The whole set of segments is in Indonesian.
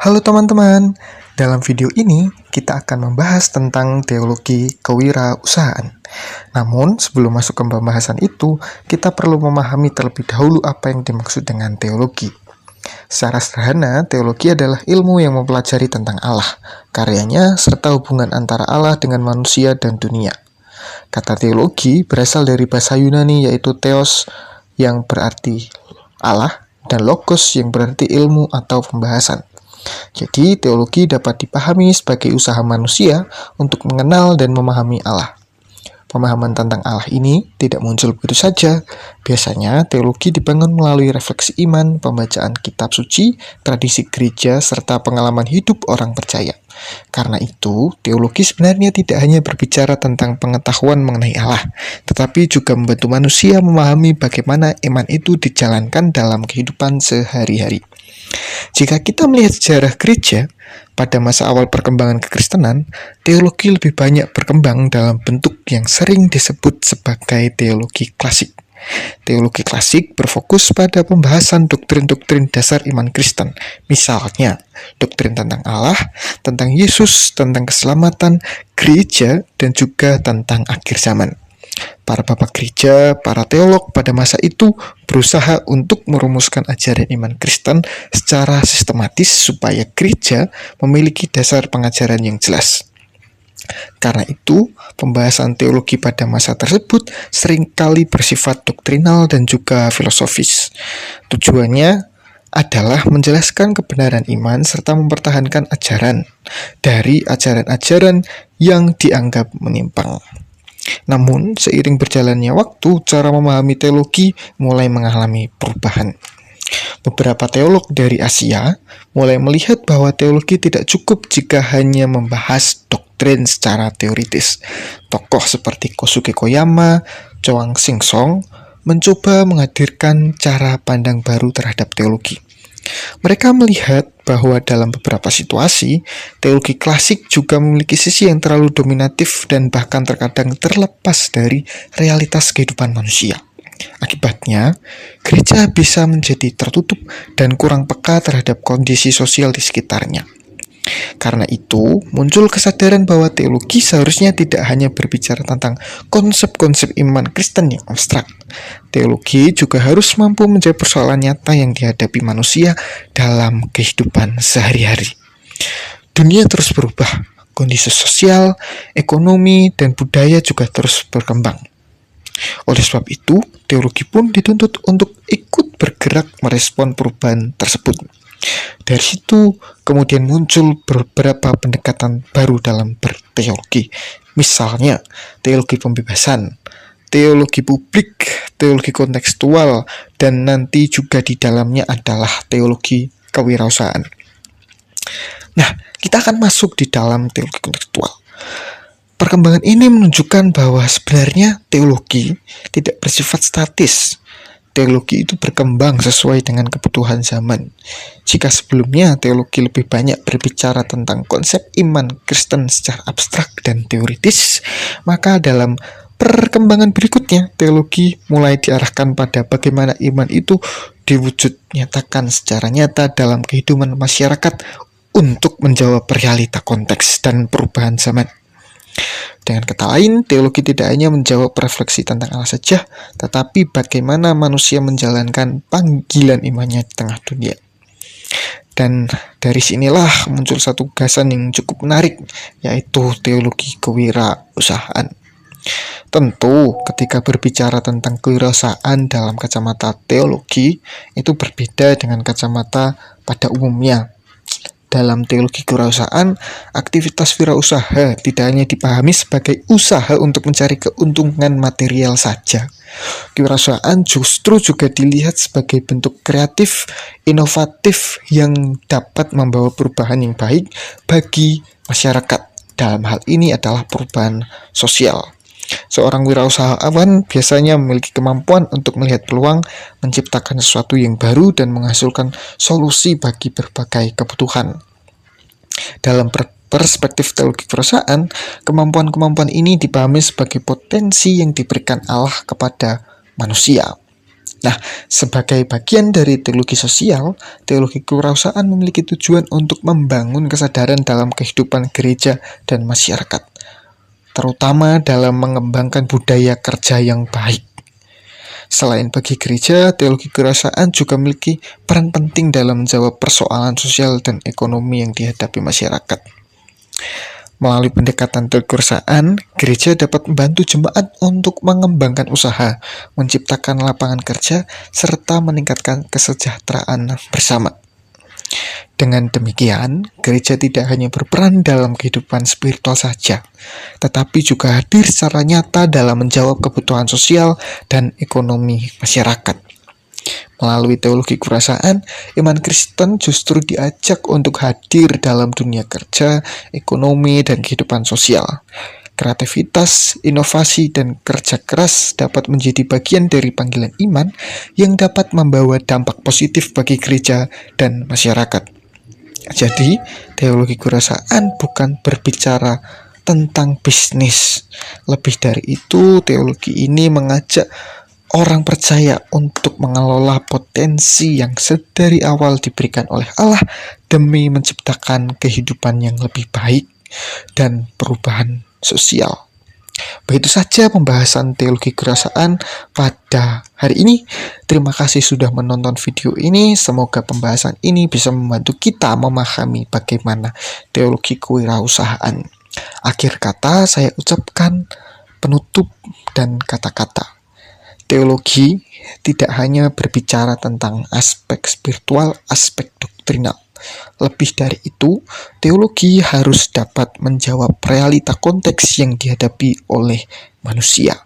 Halo teman-teman, dalam video ini kita akan membahas tentang teologi kewirausahaan. Namun sebelum masuk ke pembahasan itu, kita perlu memahami terlebih dahulu apa yang dimaksud dengan teologi. Secara sederhana, teologi adalah ilmu yang mempelajari tentang Allah, karyanya, serta hubungan antara Allah dengan manusia dan dunia. Kata teologi berasal dari bahasa Yunani yaitu theos yang berarti Allah dan logos yang berarti ilmu atau pembahasan. Jadi, teologi dapat dipahami sebagai usaha manusia untuk mengenal dan memahami Allah. Pemahaman tentang Allah ini tidak muncul begitu saja. Biasanya, teologi dibangun melalui refleksi iman, pembacaan kitab suci, tradisi gereja, serta pengalaman hidup orang percaya. Karena itu, teologi sebenarnya tidak hanya berbicara tentang pengetahuan mengenai Allah, tetapi juga membantu manusia memahami bagaimana iman itu dijalankan dalam kehidupan sehari-hari. Jika kita melihat sejarah gereja, pada masa awal perkembangan kekristenan, teologi lebih banyak berkembang dalam bentuk yang sering disebut sebagai teologi klasik. Teologi klasik berfokus pada pembahasan doktrin-doktrin dasar iman Kristen, misalnya doktrin tentang Allah, tentang Yesus, tentang keselamatan, gereja, dan juga tentang akhir zaman. Para bapak gereja, para teolog pada masa itu berusaha untuk merumuskan ajaran iman Kristen secara sistematis supaya gereja memiliki dasar pengajaran yang jelas. Karena itu, pembahasan teologi pada masa tersebut seringkali bersifat doktrinal dan juga filosofis. Tujuannya adalah menjelaskan kebenaran iman serta mempertahankan ajaran dari ajaran-ajaran yang dianggap menyimpang. Namun, seiring berjalannya waktu, cara memahami teologi mulai mengalami perubahan. Beberapa teolog dari Asia mulai melihat bahwa teologi tidak cukup jika hanya membahas doktrin secara teoritis. Tokoh seperti Kosuke Koyama, Choang Sing Song mencoba menghadirkan cara pandang baru terhadap teologi. Mereka melihat bahwa dalam beberapa situasi, teologi klasik juga memiliki sisi yang terlalu dominatif dan bahkan terkadang terlepas dari realitas kehidupan manusia. Akibatnya, gereja bisa menjadi tertutup dan kurang peka terhadap kondisi sosial di sekitarnya. Karena itu, muncul kesadaran bahwa teologi seharusnya tidak hanya berbicara tentang konsep-konsep iman Kristen yang abstrak. Teologi juga harus mampu menjawab persoalan nyata yang dihadapi manusia dalam kehidupan sehari-hari. Dunia terus berubah, kondisi sosial, ekonomi, dan budaya juga terus berkembang. Oleh sebab itu, teologi pun dituntut untuk ikut bergerak merespon perubahan tersebut. Dari situ, kemudian muncul beberapa pendekatan baru dalam berteologi. Misalnya, teologi pembebasan, teologi publik, teologi kontekstual, dan nanti juga di dalamnya adalah teologi kewirausahaan. Nah, kita akan masuk di dalam teologi kontekstual. Perkembangan ini menunjukkan bahwa sebenarnya teologi tidak bersifat statis. Teologi itu berkembang sesuai dengan kebutuhan zaman. Jika sebelumnya teologi lebih banyak berbicara tentang konsep iman Kristen secara abstrak dan teoritis, maka dalam perkembangan berikutnya teologi mulai diarahkan pada bagaimana iman itu diwujud nyatakan secara nyata dalam kehidupan masyarakat untuk menjawab realita konteks dan perubahan zaman. Dengan kata lain, teologi tidak hanya menjawab refleksi tentang Allah saja, tetapi bagaimana manusia menjalankan panggilan imannya di tengah dunia. Dan dari sinilah muncul satu gagasan yang cukup menarik, yaitu teologi kewirausahaan. Tentu, ketika berbicara tentang kewirausahaan dalam kacamata teologi, itu berbeda dengan kacamata pada umumnya. Dalam teologi kewirausahaan, aktivitas wirausaha tidak hanya dipahami sebagai usaha untuk mencari keuntungan material saja. Kewirausahaan justru juga dilihat sebagai bentuk kreatif, inovatif yang dapat membawa perubahan yang baik bagi masyarakat. Dalam hal ini adalah perubahan sosial. Seorang wirausahawan biasanya memiliki kemampuan untuk melihat peluang, menciptakan sesuatu yang baru, dan menghasilkan solusi bagi berbagai kebutuhan. Dalam perspektif teologi kewirausahaan, kemampuan-kemampuan ini dipahami sebagai potensi yang diberikan Allah kepada manusia. Nah, sebagai bagian dari teologi sosial, teologi kewirausahaan memiliki tujuan untuk membangun kesadaran dalam kehidupan gereja dan masyarakat, terutama dalam mengembangkan budaya kerja yang baik. Selain bagi gereja, teologi kewirausahaan juga memiliki peran penting dalam menjawab persoalan sosial dan ekonomi yang dihadapi masyarakat. Melalui pendekatan kewirausahaan, gereja dapat membantu jemaat untuk mengembangkan usaha, menciptakan lapangan kerja, serta meningkatkan kesejahteraan bersama. Dengan demikian, gereja tidak hanya berperan dalam kehidupan spiritual saja, tetapi juga hadir secara nyata dalam menjawab kebutuhan sosial dan ekonomi masyarakat. Melalui teologi kewirausahaan, iman Kristen justru diajak untuk hadir dalam dunia kerja, ekonomi, dan kehidupan sosial. Kreativitas, inovasi, dan kerja keras dapat menjadi bagian dari panggilan iman yang dapat membawa dampak positif bagi gereja dan masyarakat. Jadi, teologi kewirausahaan bukan berbicara tentang bisnis. Lebih dari itu, teologi ini mengajak orang percaya untuk mengelola potensi yang sedari awal diberikan oleh Allah demi menciptakan kehidupan yang lebih baik dan perubahan sosial. Begitu saja pembahasan teologi kewirausahaan pada hari ini. Terima kasih sudah menonton video ini. Semoga pembahasan ini bisa membantu kita memahami bagaimana teologi kewirausahaan. Akhir kata saya ucapkan penutup dan kata-kata. Teologi tidak hanya berbicara tentang aspek spiritual, aspek doktrinal. Lebih dari itu, teologi harus dapat menjawab realita konteks yang dihadapi oleh manusia.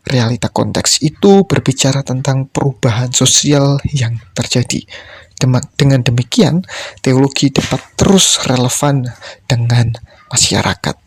Realita konteks itu berbicara tentang perubahan sosial yang terjadi. Dengan demikian, teologi dapat terus relevan dengan masyarakat.